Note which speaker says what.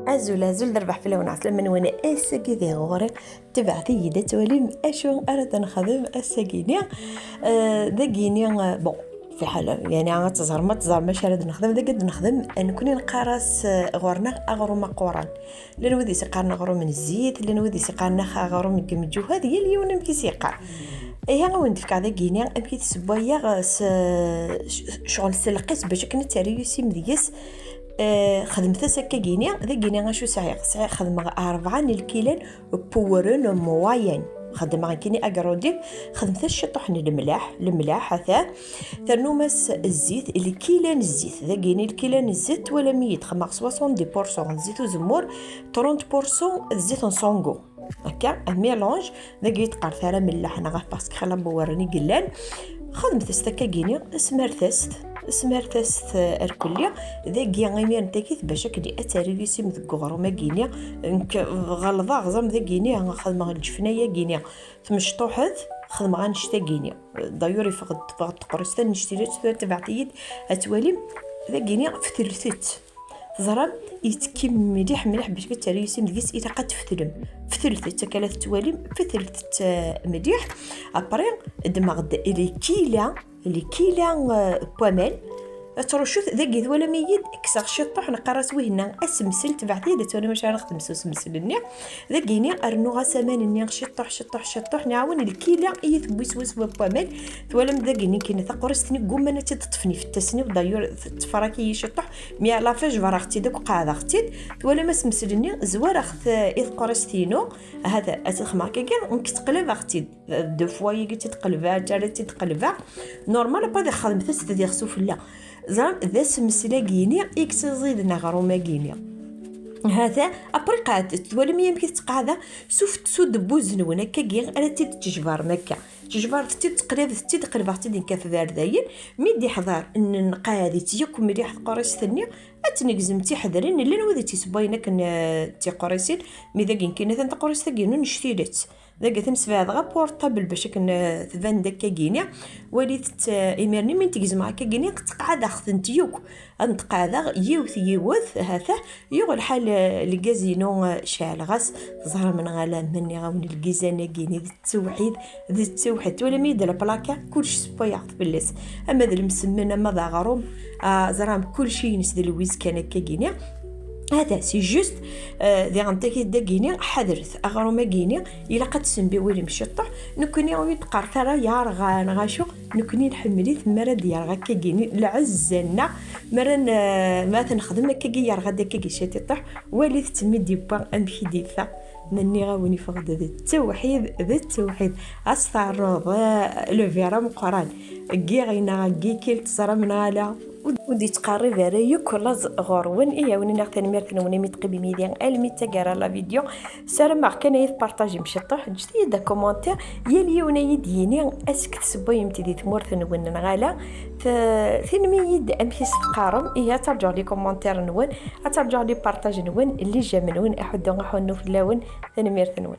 Speaker 1: عزول دربح في لون عسل من وانا اساكي ذي غورق تبعتي دا تولي اشو ارد نخدم اساكينيا ذا كينيا بون في حال يعني عاد تزهر ما ماشي راد نخدم ذا قد نخدم نكوني نقراس غورنا اغرو ما قران لان ودي سيقارنا غرو من الزيت لان ودي سيقارنا غرو من كمجو هذه هي اللي وانا مكي سيقار ايه وين ديك هذا كينيا امكي تسبويا شغل سلقيس باش كنت تاريسي مديس خدمت سكا كينيا ذا كينيا شو ساعي خدم 4 الكيلان بورن موين خدم كيني اغرودي خدمت الشطحن الملاح هذا ترنومس الزيت الكيلان الزيت ذا كيني الكيلان الزيت ولا 100 70% زيت وزمور 30% زيت نصونغو هكا ميلونج ذا يتقار ثرا ملاح انا غاف باسكو خلا بورني قلان خدمت استكا كينيا سمرتست اركليا ذا كينيا نتاكيت باش كدي اتاريسي مذكور ما كينيا غلظه غزم ذا كينيا خدمه الجفنيه كينيا تمشطوحت خدمه غنشتا كينيا دايوري فقد تقرستان نشتري تبعتيد اتوالي ذا كينيا فتلثت زرب يتكم مليح باش كتريسي مديس اذا قد فتلثت كلات توالي فتلثت مليح ابري دماغ لي كيلا بوامل ترشوث ذاك ولا ميد كسر شطح نقراس وهنا اسمسل تبعتي اذا تونا مش نخدم سمسلني ذاكيني ارنوغا سمان ني شطح نعاون الكيلا يثبوس بوامل ولا ذاكيني كاين تقرستني قمنا تطفني في التسني ودايور تفراكي شطح مي لا فاج فراختي داك قاعده اختي ولا ما سمسلني زوار اخت اذ قرستينو هذا اتخماك كان ونكتقلب اختي دو فوا يجي تقلبها ثلاثه تقلبها نورمال با خدمت تدير سفله زعما ذا سمسلا كينيا اكس زيدنا غرو ما كينيا هذا ابريقات تولي ميم كي تقعد سوفت سود بوزنون هكا كي انا تجبر مكه تجبر تقلب تقلباتي دين كاف داير ميدي حضار ان نقادي تيكم مليح قريش ثانيه اتنقزم تحذرين اللي نودي تسباينك تي قريسين ميدا كاين ثاني قريش ثانيه نشتيلت ذاك تنسفع دغا بورطابل باش كن تبان داك كينيا وليت ايمرني من تجزم هكا كينيا تقعد اختنتيوك نتقعد يوث هذا يغ الحال الكازينو شال غاس ظهر من غلا مني غاوني الكيزانه كيني ذي التوحيد ولا ميد البلاكا كلشي سبايا بالليس اما ذا المسمنه ما ذا غروم زرام كلشي نسد الويز كان كينيا هذا سي جوست ذي غنتاكي داكيني حذرت اغرو كينيا الا قد سنبي ويلي مشطح نكوني يتقار ترى يا رغان غاشو نكوني نحملي ثمره ديال غاكا كيني العزنا مرن ما تنخدم كي يا رغا داكي شيطح ولي تمدي با امشي ديفا مني غاوني فقد ذا التوحيد استعرض لو فيرا مقران كي كيل تصرا من غالا ودي تقرب على كل غورون ايا وني ناخذ ميرتن وني متقبي ميديان المي تاغرا لا فيديو سير مارك انا يبارطاجي مشطح جديد كومونتير يلي وني يديني اسك تسبو يمتدي تمورثن ون غالا ثين ميد امشي تقارم ايا ترجع لي كومونتير نون ترجع لي بارطاج نون اللي جا منون احد غنحنو في اللون ثاني ميرتن